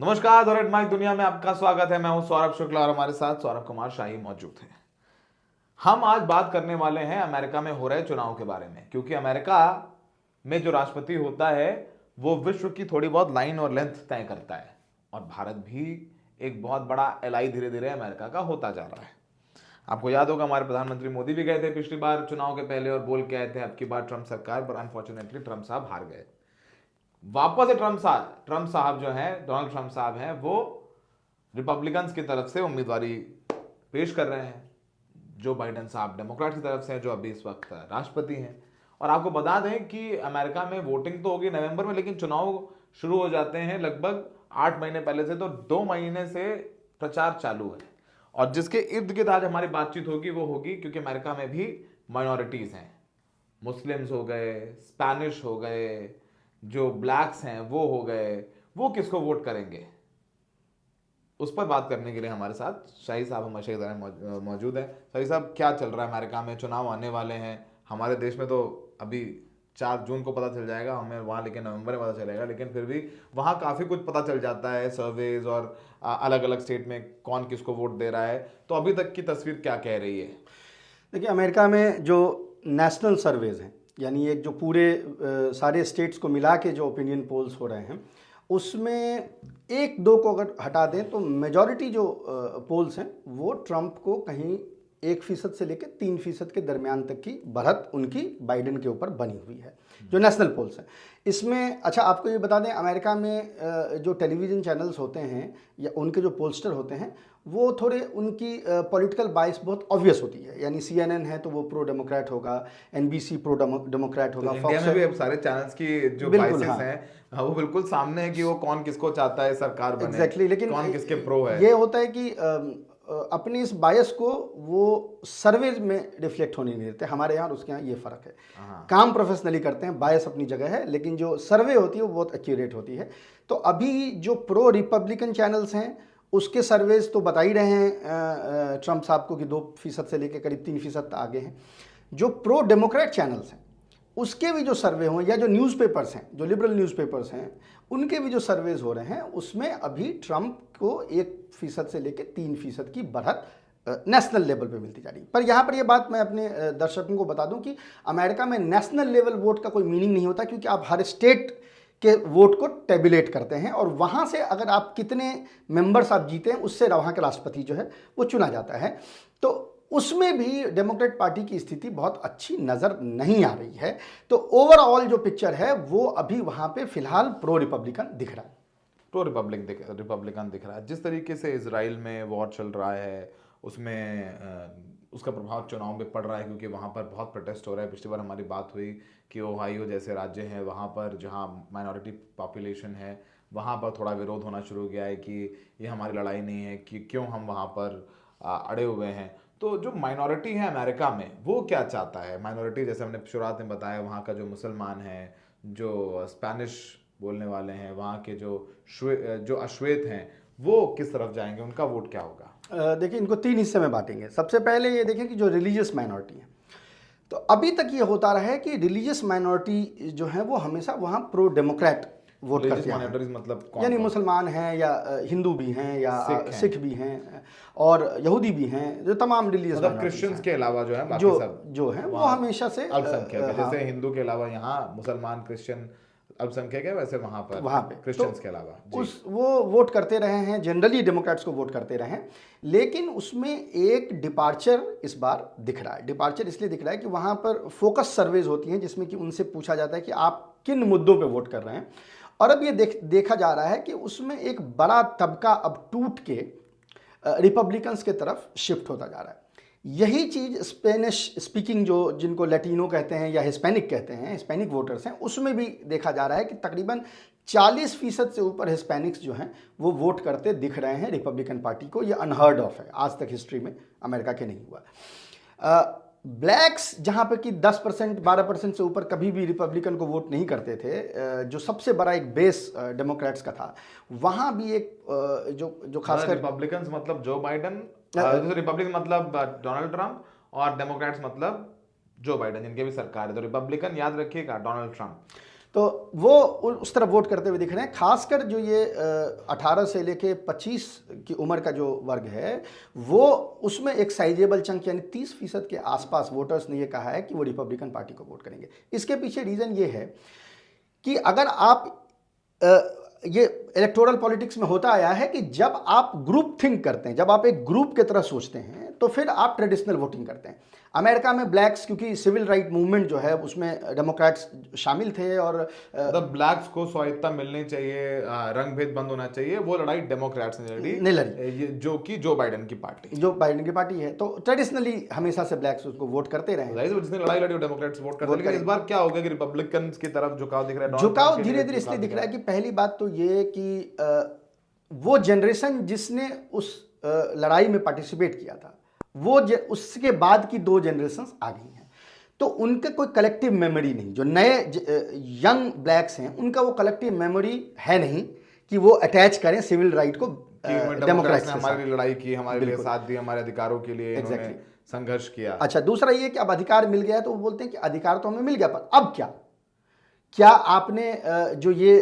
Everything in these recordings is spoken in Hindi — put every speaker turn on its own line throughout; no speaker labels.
नमस्कार, द रेड माइक दुनिया में आपका स्वागत है। मैं हूं सौरभ शुक्ला और हमारे साथ सौरभ कुमार शाही मौजूद हैं। हम आज बात करने वाले हैं अमेरिका में हो रहे चुनाव के बारे में, क्योंकि अमेरिका में जो राष्ट्रपति होता है वो विश्व की थोड़ी बहुत लाइन और लेंथ तय करता है, और भारत भी एक बहुत बड़ा एलाई धीरे धीरे अमेरिका का होता जा रहा है। आपको याद होगा हमारे प्रधानमंत्री मोदी भी गए थे पिछली बार चुनाव के पहले और बोल के आए थे अब की बार ट्रंप सरकार, पर अनफॉर्चुनेटली ट्रंप साहब हार गए। वापस ट्रंप साहब जो हैं, डोनाल्ड ट्रंप साहब हैं, वो रिपब्लिकन्स की तरफ से उम्मीदवारी पेश कर रहे हैं। जो बाइडेन साहब डेमोक्रेट की तरफ से हैं, जो अभी इस वक्त राष्ट्रपति हैं। और आपको बता दें कि अमेरिका में वोटिंग तो होगी नवंबर में, लेकिन चुनाव शुरू हो जाते हैं लगभग 8 महीने पहले से, तो 2 महीने से प्रचार चालू है। और जिसके इर्द गिर्द आज हमारी बातचीत होगी वो होगी क्योंकि अमेरिका में भी माइनॉरिटीज हैं। मुस्लिम्स हो गए, स्पैनिश हो गए, जो ब्लैक्स हैं वो हो गए, वो किसको वोट करेंगे, उस पर बात करने के लिए हमारे साथ शाही साहब हमेशा की तरह मौजूद है। शाही साहब, क्या चल रहा है अमेरिका में? चुनाव आने वाले हैं। हमारे देश में तो अभी 4 जून को पता चल जाएगा हमें वहाँ, लेकिन नवंबर में पता चलेगा, लेकिन फिर भी वहाँ काफ़ी कुछ पता चल जाता है, सर्वेज और अलग अलग स्टेट में कौन किसको वोट दे रहा है। तो अभी तक की तस्वीर क्या कह रही है?
देखिए, अमेरिका में जो नेशनल सर्वेज हैं, यानी एक जो पूरे सारे स्टेट्स को मिला के जो ओपिनियन पोल्स हो रहे हैं, उसमें 1-2 को अगर हटा दें तो मेजॉरिटी जो पोल्स हैं वो ट्रंप को कहीं 1% से लेकर 3% के दरमियान तक की बढ़त उनकी बाइडेन के ऊपर बनी हुई है, जो नेशनल पोल्स हैं। इसमें अच्छा आपको ये बता दें, अमेरिका में जो टेलीविज़न चैनल्स होते हैं या उनके जो पोलस्टर होते हैं वो थोड़े उनकी पॉलिटिकल बाइस बहुत ऑब्वियस होती है। यानी CNN है तो वो प्रो डेमोक्रेट होगा, NBC प्रो डेमोक्रेट होगा।
तो इंडिया में भी अब सारे चैनल्स की जो बाइसेस हैं वो बिल्कुल सामने है कि वो कौन किसको चाहता है सरकार बने।
एग्जैक्टली, लेकिन
कौन किसके प्रो है।
ये होता है कि अपनी इस बायस को वो सर्वेज में रिफ्लेक्ट होने नहीं देते। हमारे यहाँ और उसके यहाँ ये फ़र्क है। काम प्रोफेशनली करते हैं, बायस अपनी जगह है, लेकिन जो सर्वे होती है वो बहुत एक्यूरेट होती है। तो अभी जो प्रो रिपब्लिकन चैनल्स हैं उसके सर्वेज तो बता ही रहे हैं ट्रंप साहब को कि 2% से लेकर करीब 3% आगे हैं। जो प्रो डेमोक्रेट चैनल्स हैं उसके भी जो सर्वे हों, या जो न्यूज़पेपर्स हैं, जो लिबरल न्यूज़पेपर्स हैं, उनके भी जो सर्वेज हो रहे हैं उसमें अभी ट्रंप को 1% से लेकर 3% की बढ़त नेशनल लेवल पे मिलती जा रही है। पर यहाँ पर ये बात मैं अपने दर्शकों को बता दूं कि अमेरिका में नेशनल लेवल वोट का कोई मीनिंग नहीं होता, क्योंकि आप हर स्टेट के वोट को टेबुलेट करते हैं और वहाँ से अगर आप कितने मेंबर्स आप जीते हैं उससे वहाँ का राष्ट्रपति जो है वो चुना जाता है। तो उसमें भी डेमोक्रेट पार्टी की स्थिति बहुत अच्छी नज़र नहीं आ रही है। तो ओवरऑल जो पिक्चर है वो अभी वहाँ पे फिलहाल प्रो रिपब्लिकन दिख रहा है।
प्रो रिपब्लिकन दिख रहा है। जिस तरीके से इजराइल में वॉर चल रहा है उसमें उसका प्रभाव चुनाव में पड़ रहा है, क्योंकि वहाँ पर बहुत प्रोटेस्ट हो रहा है। पिछली बार हमारी बात हुई कि ओहायो जैसे राज्य हैं वहाँ पर जहाँ माइनॉरिटी पॉपुलेशन है वहाँ पर थोड़ा विरोध होना शुरू हो गया है कि ये हमारी लड़ाई नहीं है, कि क्यों हम वहाँ पर अड़े हुए हैं। तो जो माइनॉरिटी है अमेरिका में वो क्या चाहता है? माइनॉरिटी जैसे हमने शुरुआत में बताया, वहाँ का जो मुसलमान है, जो स्पेनिश बोलने वाले हैं, वहाँ के जो अश्वेत हैं, वो किस तरफ जाएंगे, उनका वोट क्या होगा?
देखिए, इनको 3 हिस्से में बांटेंगे। सबसे पहले ये देखें कि जो रिलीजियस माइनॉरिटी है, तो अभी तक ये होता रहा है कि रिलीजियस माइनॉरिटी जो है वो हमेशा वहाँ प्रो डेमोक्रेट वोट करते हैं।
मतलब
यानी मुसलमान हैं या हिंदू भी हैं या सिख भी हैं और यहूदी भी हैं, जो तमाम रिलीजियस
मतलब क्रिश्चियंस के अलावा जो है बाकी सब
जो हैं वो हमेशा से
अल्पसंख्यक है। जैसे हिंदू के अलावा यहाँ मुसलमान क्रिश्चियन अल्पसंख्यक है, वैसे वहाँ पे क्रिश्चियंस तो के अलावा
वो वोट करते रहे हैं, जनरली डेमोक्रेट्स को वोट करते रहे हैं। लेकिन उसमें एक डिपार्चर इस बार दिख रहा है। डिपार्चर इसलिए दिख रहा है कि वहाँ पर फोकस सर्वेज होती हैं जिसमें कि उनसे पूछा जाता है कि आप किन मुद्दों पे वोट कर रहे हैं। और अब ये देखा जा रहा है कि उसमें एक बड़ा तबका अब टूट के रिपब्लिकन्स के तरफ शिफ्ट होता जा रहा है। यही चीज़ स्पेनिश स्पीकिंग जो जिनको लैटिनो कहते हैं या हिस्पैनिक कहते हैं, हिस्पैनिक वोटर्स हैं, उसमें भी देखा जा रहा है कि तकरीबन 40% से ऊपर हिस्पैनिक्स जो हैं वो वोट करते दिख रहे हैं रिपब्लिकन पार्टी को। ये अनहर्ड ऑफ है, आज तक हिस्ट्री में अमेरिका के नहीं हुआ। ब्लैक्स जहाँ पे कि 10% 12% से ऊपर कभी भी रिपब्लिकन को वोट नहीं करते थे, जो सबसे बड़ा एक बेस डेमोक्रेट्स का था, वहाँ भी एक जो खासकर
रिपब्लिकन्स मतलब जो बाइडेन, रिपब्लिकन मतलब डोनाल्ड ट्रंप और डेमोक्रेट्स मतलब जो बाइडेन, जिनके भी सरकार है। तो रिपब्लिकन याद रखिएगा डोनाल्ड ट्रंप।
तो वो उस तरफ वोट करते हुए दिख रहे हैं। खासकर जो ये 18 से लेके 25 की उम्र का जो वर्ग है, वो उसमें एक साइजेबल चंक यानी 30% के आसपास वोटर्स ने ये कहा है कि वो रिपब्लिकन पार्टी को वोट करेंगे। इसके पीछे रीज़न ये है कि अगर आप ये इलेक्टोरल पॉलिटिक्स में होता आया है कि जब आप ग्रुप थिंक करते हैं, जब आप एक ग्रुप की तरह सोचते हैं, तो फिर आप ट्रेडिशनल वोटिंग करते हैं। अमेरिका में ब्लैक्स, क्योंकि सिविल राइट मूवमेंट जो है उसमें डेमोक्रेट्स शामिल थे और
मतलब ब्लैक्स को स्वायत्ता मिलनी चाहिए, रंग भेद बंद होना चाहिए, वो लड़ाई डेमोक्रेट्स ने लड़ी, जो कि जो बाइडेन की पार्टी
है। तो ट्रेडिशनली हमेशा से ब्लैक्स उसको वोट करते रहे,
जिसने लड़ाई लड़ी डेमोक्रेट्स वोट करते, लेकिन इस बार क्या हो गया कि रिपब्लिकन की तरफ झुकाव दिख रहा है।
झुकाव धीरे धीरे इसलिए दिख रहा है कि पहली बात तो ये कि वो जनरेशन जिसने उस लड़ाई में पार्टिसिपेट किया था, वो उसके बाद की 2 जनरेशंस आ गई हैं, तो उनके कोई कलेक्टिव मेमोरी नहीं। जो नए यंग ब्लैक्स हैं, उनका वो कलेक्टिव मेमोरी है नहीं कि वो अटैच करें सिविल राइट को डेमोक्रेट्स ने
हमारे लिए लड़ाई की, हमारे लिए साथ दी, हमारे अधिकारों के लिए इन्होंने संघर्ष किया।
अच्छा, दूसरा ये कि अब अधिकार मिल गया है, तो वो बोलते हैं कि अधिकार तो हमें मिल गया, पर अब क्या आपने जो ये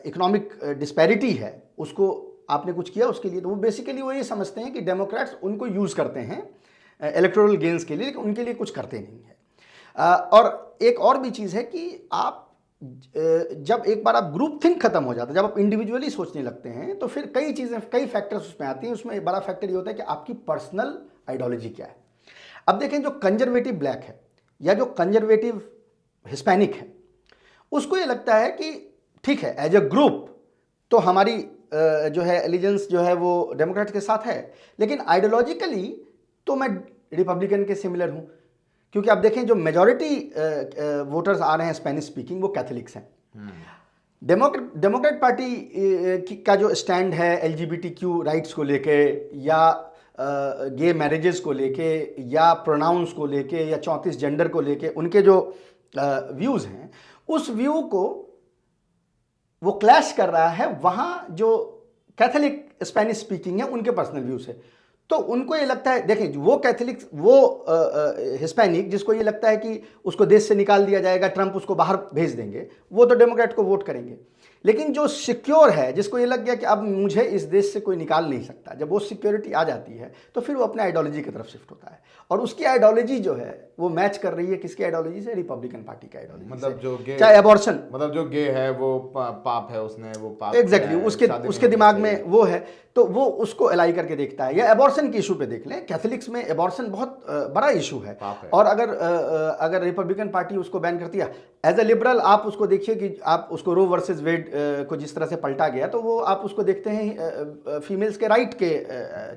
इकोनॉमिक डिस्पैरिटी है उसको आपने कुछ किया उसके लिए? तो वो बेसिकली वो ये समझते हैं कि डेमोक्रेट्स उनको यूज़ करते हैं इलेक्टोरल गेन्स के लिए, लेकिन उनके लिए कुछ करते नहीं है। और एक और भी चीज़ है कि आप जब एक बार आप ग्रुप थिंक खत्म हो जाता है, जब आप इंडिविजुअली सोचने लगते हैं, तो फिर कई चीज़ें, कई फैक्टर्स उसमें आती हैं। उसमें एक बड़ा फैक्टर ये होता है कि आपकी पर्सनल आइडियोलॉजी क्या है। अब देखें, जो कंजर्वेटिव ब्लैक है या जो कंजर्वेटिव हिस्पैनिक है, उसको ये लगता है कि ठीक है, एज ए ग्रुप तो हमारी जो है एलिजेंस जो है वो डेमोक्रेट के साथ है, लेकिन आइडियोलॉजिकली तो मैं रिपब्लिकन के सिमिलर हूँ। क्योंकि आप देखें, जो मेजॉरिटी वोटर्स आ रहे हैं स्पेनिश स्पीकिंग, वो कैथोलिक्स हैं। डेमोक्रेट पार्टी का जो स्टैंड है LGBTQ राइट्स को लेके, या गे मैरिजेस को लेके, या प्रोनाउंस को लेके, या 34 जेंडर को लेके उनके जो व्यूज़ हैं, उस व्यू को वो क्लैश कर रहा है वहाँ जो कैथोलिक स्पेनिश स्पीकिंग है उनके पर्सनल व्यू से। तो उनको ये लगता है, देखें, वो कैथोलिक, वो हिस्पैनिक जिसको ये लगता है कि उसको देश से निकाल दिया जाएगा, ट्रंप उसको बाहर भेज देंगे, वो तो डेमोक्रेट को वोट करेंगे। लेकिन जो सिक्योर है, जिसको ये लग गया कि अब मुझे इस देश से कोई निकाल नहीं सकता, जब वो सिक्योरिटी आ जाती है तो फिर वो अपने आइडियोलॉजी की तरफ शिफ्ट होता है। और उसकी आइडियोलॉजी जो है वो मैच कर रही है किसकी आइडियोलॉजी से? रिपब्लिकन पार्टी की आइडियोलॉजी।
मतलब जो गे,
चाहे एबॉर्शन,
मतलब जो गे है वो पाप है, उसने वो पाप
एग्जैक्टली उसके दिमाग में वो है, तो वो उसको अलाई करके देखता है। या एबॉर्शन के इशू पे देख लें, कैथोलिक्स में एबॉर्शन बहुत बड़ा इशू है, और अगर रिपब्लिकन पार्टी उसको बैन करती है, एज ए लिबरल आप उसको देखिए कि आप उसको रो वर्सेस वेड को जिस तरह से पलटा गया, तो वो आप उसको देखते हैं फीमेल्स के राइट के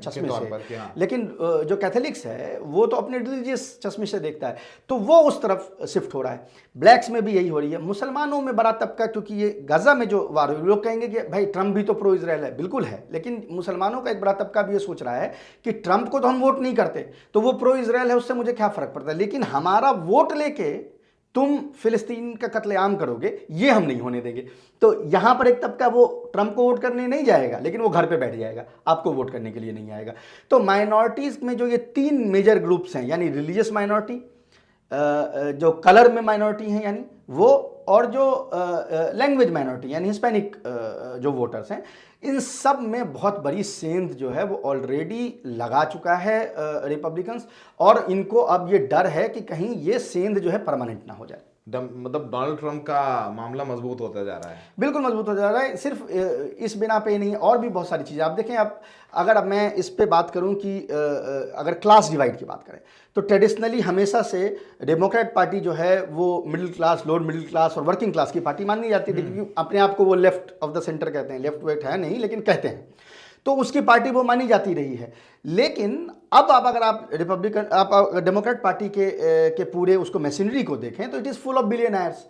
चश्मे से। लेकिन जो कैथोलिक्स है वो तो अपने रिलीजियस चश्मे से देखता है, तो वो उस तरफ शिफ्ट हो रहा है। ब्लैक्स में भी यही हो रही है। मुसलमानों में बड़ा तबका, क्योंकि ये गाजा में जो वार, लोग कहेंगे कि भाई ट्रंप भी तो प्रो इजराइल है, बिल्कुल है, लेकिन मुसलमानों का एक बड़ा तबका भी ये सोच रहा है कि ट्रंप को तो हम वोट नहीं करते, तो वो प्रो इजराइल है, उससे मुझे क्या फर्क पड़ता है, लेकिन हमारा वोट लेके तुम फिलिस्तीन का कत्लेआम करोगे, ये हम नहीं होने देंगे। तो यहां पर एक तबका वो ट्रंप को वोट करने नहीं जाएगा, लेकिन वो घर पे बैठ जाएगा, आपको वोट करने के लिए नहीं आएगा। तो माइनॉरिटीज में जो ये 3 मेजर ग्रुप्स हैं, यानी रिलीजियस माइनॉरिटी, जो कलर में माइनॉरिटी हैं यानी वो, और जो लैंग्वेज माइनॉरिटी यानी हिस्पैनिक जो वोटर्स हैं, इन सब में बहुत बड़ी सेंध जो है वो ऑलरेडी लगा चुका है रिपब्लिकन्स, और इनको अब ये डर है कि कहीं ये सेंध जो है परमानेंट ना हो जाए।
मतलब डोनाल्ड ट्रंप का मामला मजबूत होता जा रहा है।
बिल्कुल मजबूत होता जा रहा है। सिर्फ इस बिना पे नहीं, और भी बहुत सारी चीज़ें आप देखें। अगर अब मैं इस पे बात करूं कि अगर क्लास डिवाइड की बात करें, तो ट्रेडिशनली हमेशा से डेमोक्रेट पार्टी जो है वो middle class, lower middle class और वर्किंग क्लास की पार्टी मानी जाती थी, क्योंकि अपने आप को वो लेफ्ट ऑफ द सेंटर कहते हैं, लेफ्ट वेट है नहीं लेकिन कहते हैं, तो उसकी पार्टी वो मानी जाती रही है। लेकिन अब अगर आप डेमोक्रेट पार्टी के पूरे उसको मशीनरी को देखें, तो it is full of billionaires.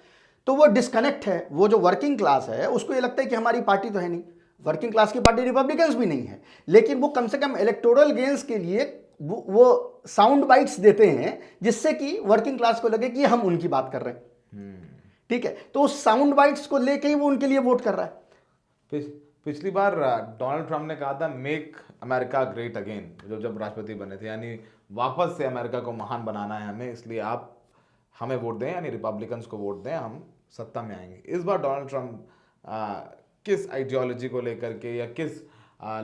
तो वो डिस्कनेक्ट है। वो जो वर्किंग क्लास है उसको ये लगता है कि हमारी पार्टी तो है नहीं, वर्किंग क्लास की पार्टी रिपब्लिकन्स भी नहीं है, लेकिन वो कम से कम इलेक्टोरल गेन्स के लिए वो साउंड बाइट्स देते हैं, जिससे कि वर्किंग क्लास को लगे कि हम उनकी बात कर रहे हैं। ठीक है, तो उस साउंड बाइट्स को लेके ही वो उनके लिए वोट कर रहा है।
पिछली बार डोनाल्ड ट्रंप ने कहा था मेक अमेरिका ग्रेट अगेन, जब राष्ट्रपति बने थे, यानी वापस से अमेरिका को महान बनाना है हमें, इसलिए आप हमें वोट दें, यानी रिपब्लिकन्स को वोट दें, हम सत्ता में आएंगे, इस बार डोनाल्ड ट्रंप किस आइडियोलॉजी को लेकर के या किस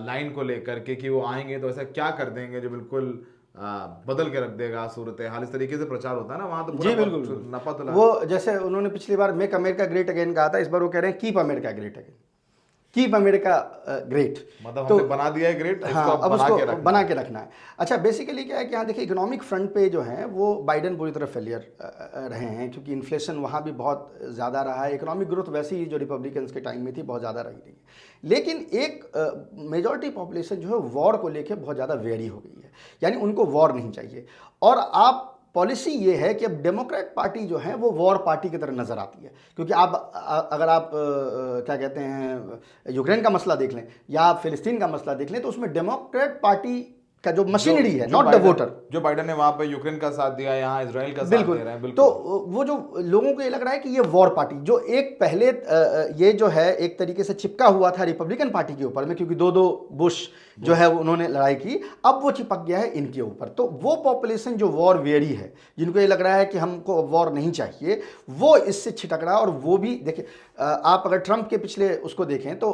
लाइन को लेकर के कि वो आएंगे तो ऐसा क्या कर देंगे जो बिल्कुल बदल के रख देगा सूरत हाल? इस तरीके से प्रचार होता है ना वहां, तो
जी
पूरा
बिल्कुल।
नफा तुला।
वो जैसे उन्होंने पिछली बार मेक अमेरिका ग्रेट अगेन कहा था, इस बार वो कह रहे हैं keep America great again, keep America great.
मतलब
तो
हमने बना दिया है ग्रेट,
हाँ, अब उसको बना के रखना है। अच्छा, बेसिकली क्या है कि यहाँ देखिए इकोनॉमिक फ्रंट पे जो है वो बाइडेन पूरी तरह फेलियर रहे हैं, क्योंकि इन्फ्लेशन वहाँ भी बहुत ज़्यादा रहा है। इकोनॉमिक ग्रोथ वैसे ही जो रिपब्लिकन्स के टाइम में थी बहुत ज़्यादा रही नहीं, लेकिन एक मेजॉरिटी पॉपुलेशन जो है वॉर को लेकर बहुत ज़्यादा वेरी हो गई है, यानी उनको वॉर नहीं चाहिए। और आप पॉलिसी ये है कि अब डेमोक्रेट पार्टी जो है वो वॉर पार्टी की तरह नज़र आती है, क्योंकि आप अगर आप क्या कहते हैं यूक्रेन का मसला देख लें या आप फिलिस्तीन का मसला देख लें, तो उसमें डेमोक्रेट पार्टी का जो मशीनरी है, not the voter.
Joe Biden ने वहां पे यूक्रेन का साथ दिया, यहाँ इजराइल का साथ
बिल्कुल
दे रहे हैं, बिल्कुल।
तो वो जो लोगों को ये लग रहा है कि ये वॉर पार्टी जो एक पहले ये जो है एक तरीके से चिपका हुआ था रिपब्लिकन पार्टी के ऊपर में, क्योंकि दो बुश जो है उन्होंने लड़ाई की, अब वो चिपक गया है इनके ऊपर। तो वो पॉपुलेशन जो वॉर वेरी है, जिनको ये लग रहा है कि हमको वॉर नहीं चाहिए, वो इससे छिटक रहा है। और वो भी देखिए, आप अगर ट्रंप के पिछले उसको देखें तो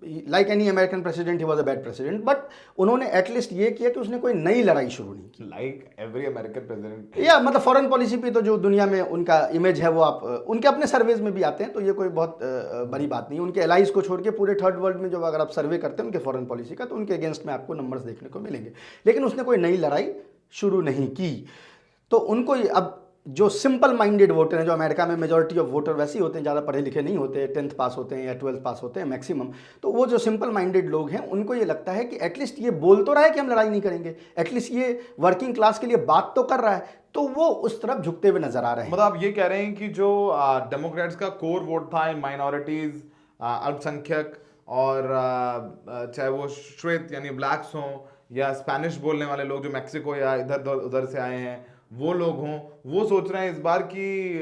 like any American president he was a bad president, but उन्होंने एटलीस्ट ये किया कि उसने कोई नई लड़ाई शुरू नहीं की।
लाइक एवरी अमेरिकन प्रेसिडेंट,
या मतलब फॉरेन पॉलिसी पे तो जो दुनिया में उनका इमेज है वो आप उनके अपने सर्वेज में भी आते हैं, तो ये कोई बहुत बड़ी बात नहीं है। उनके एलाइज को छोड़ के पूरे थर्ड वर्ल्ड में जो अगर आप सर्वे करते हैं उनके फॉरेन पॉलिसी का, तो उनके अगेंस्ट में आपको नंबर्स देखने को मिलेंगे, लेकिन उसने कोई नई लड़ाई शुरू नहीं की। तो उनको अब जो सिंपल माइंडेड वोटर हैं, जो अमेरिका में मेजॉरिटी ऑफ वोटर वैसे ही होते हैं, ज़्यादा पढ़े लिखे नहीं होते, 10th पास होते हैं या 12th पास होते हैं मैक्सिमम, तो वो जो सिंपल माइंडेड लोग हैं उनको ये लगता है कि एटलीस्ट ये बोल तो रहा है कि हम लड़ाई नहीं करेंगे, एटलीस्ट ये वर्किंग क्लास के लिए बात तो कर रहा है, तो वो उस तरफ झुकते हुए नजर आ रहे हैं।
मतलब आप ये कह रहे हैं कि जो डेमोक्रेट्स का कोर वोट था, माइनॉरिटीज, अल्पसंख्यक और चाहे वो श्वेत यानी ब्लैक्स हों या स्पेनिश बोलने वाले लोग जो मैक्सिको या इधर उधर से आए हैं वो लोग हों, वो सोच रहे हैं इस बार की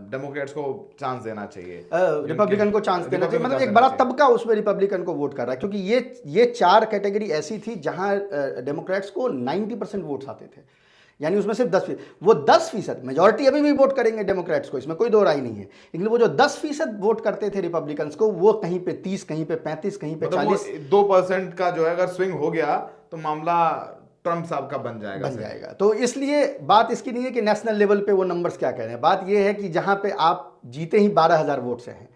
डेमोक्रेट्स को चांस देना चाहिए,
रिपब्लिकन को चांस देना चाहिए। मतलब एक बड़ा तबका उसमें रिपब्लिकन को वोट कर रहा है, क्योंकि ये 4 कैटेगरी ऐसी थी जहां डेमोक्रेट्स को 90% वोट्स आते थे, यानी उसमें सिर्फ 10%, वो 10% मेजॉरिटी अभी भी वोट करेंगे डेमोक्रेट्स को, इसमें कोई दो राय नहीं है, लेकिन वो जो 10% वोट करते थे रिपब्लिकन्स को, वो कहीं पे 30, कहीं पे 35, कहीं पे 40,
2% का जो है अगर स्विंग हो गया तो मामला ट्रंप साहब का बन जाएगा।
तो इसलिए बात इसकी नहीं है कि नेशनल लेवल पे वो नंबर्स क्या कह रहे हैं, बात ये है कि जहां पे आप जीते ही 12,000 वोट से हैं,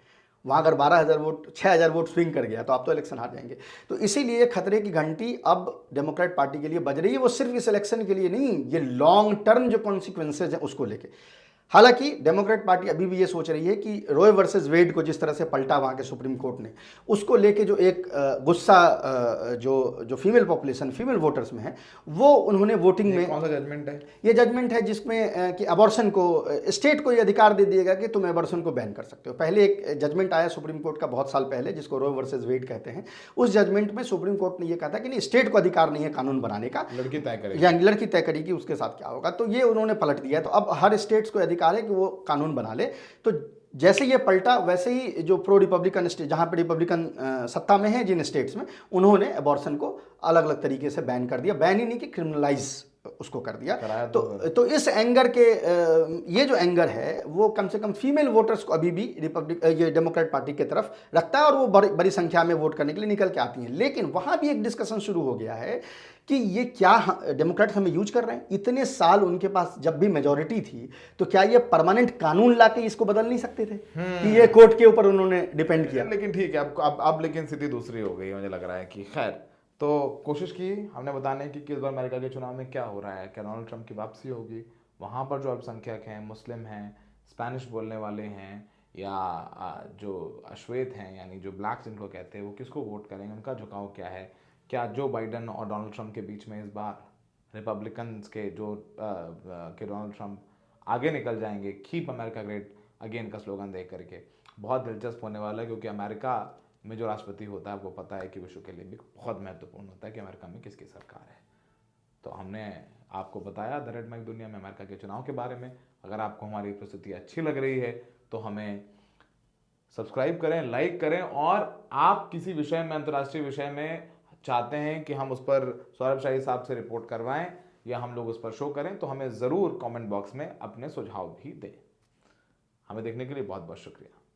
वहाँ अगर 12,000 वोट 6,000 वोट स्विंग कर गया तो आप तो इलेक्शन हार जाएंगे। तो इसीलिए खतरे की घंटी अब डेमोक्रेट पार्टी के लिए बज रही है, वो सिर्फ इस इलेक्शन के लिए नहीं, ये लॉन्ग टर्म जो कॉन्सिक्वेंसेज हैं उसको लेके। हालांकि डेमोक्रेट पार्टी अभी भी ये सोच रही है कि रॉय वर्सेस वेड को जिस तरह से पलटा वहाँ के सुप्रीम कोर्ट ने, उसको लेके जो एक गुस्सा जो फीमेल पॉपुलेशन, फीमेल वोटर्स में है, वो उन्होंने वोटिंग में,
कौन सा जजमेंट है
ये जजमेंट है जिसमें कि अबॉर्शन को स्टेट को ये अधिकार दे दिएगा कि तुम अबॉर्शन को बैन कर सकते हो। पहले एक जजमेंट आया सुप्रीम कोर्ट का बहुत साल पहले जिसको रॉय वर्सेस वेड कहते हैं, उस जजमेंट में सुप्रीम कोर्ट ने ये कहा था कि नहीं, स्टेट को अधिकार नहीं है कानून बनाने का,
लड़की तय करेगी,
यानी लड़की तय करेगी उसके साथ क्या होगा। तो ये उन्होंने पलट दिया, तो अब हर स्टेट्स को अधिकार है कि वो कानून बना ले। तो जैसे ये पलटा वैसे ही जो प्रो रिपब्लिकन स्टेट, जहां पे रिपब्लिकन सत्ता में है जिन स्टेट्स में, उन्होंने अबॉर्शन को अलग अलग तरीके से बैन कर दिया, बैन ही नहीं कि क्रिमिनलाइज उसको कर दिया। तो इस एंगर के ये जो एंगर है वो कम से कम फीमेल वोटर्स को अभी भी ये डेमोक्रेट पार्टी की तरफ रखता है, और वो बड़ी संख्या में वोट करने के लिए निकल के आती हैं। लेकिन वहां भी एक डिस्कशन शुरू हो गया है कि ये क्या डेमोक्रेट्स हमें यूज कर रहे हैं, इतने साल उनके पास जब भी मेजॉरिटी थी, तो क्या ये परमानेंट कानून लाके इसको बदल नहीं सकते थे कि ये कोर्ट के ऊपर उन्होंने डिपेंड किया।
लेकिन ठीक है, अब लेकिन स्थिति दूसरी हो गई, मुझे लग रहा है कि खैर, तो कोशिश की हमने बताने की कि इस बार अमेरिका के चुनाव में क्या हो रहा है, क्या डोनाल्ड ट्रंप की वापसी होगी, वहाँ पर जो अल्पसंख्यक हैं, मुस्लिम हैं, स्पेनिश बोलने वाले हैं, या जो अश्वेत हैं यानी जो ब्लैक्स जिनको कहते हैं, वो किसको वोट करेंगे, उनका झुकाव क्या है, क्या जो बाइडन और डोनाल्ड ट्रंप के बीच में इस बार रिपब्लिकन्स के डोनाल्ड ट्रंप आगे निकल जाएंगे, कीप अमेरिका ग्रेट अगेन का स्लोगन देख करके। बहुत दिलचस्प होने वाला है, क्योंकि अमेरिका में जो राष्ट्रपति होता है आपको पता है कि विश्व के लिए भी बहुत महत्वपूर्ण होता है कि अमेरिका में किसकी सरकार है। तो हमने आपको बताया द रेड माइक दुनिया में अमेरिका के चुनाव के बारे में। अगर आपको हमारी प्रस्तुति अच्छी लग रही है तो हमें सब्सक्राइब करें, लाइक करें, और आप किसी विषय में, अंतर्राष्ट्रीय विषय में चाहते हैं कि हम उस पर सौरभ शाही साहब से रिपोर्ट करवाएं या हम लोग उस पर शो करें, तो हमें ज़रूर कमेंट बॉक्स में अपने सुझाव भी दें। हमें देखने के लिए बहुत बहुत शुक्रिया।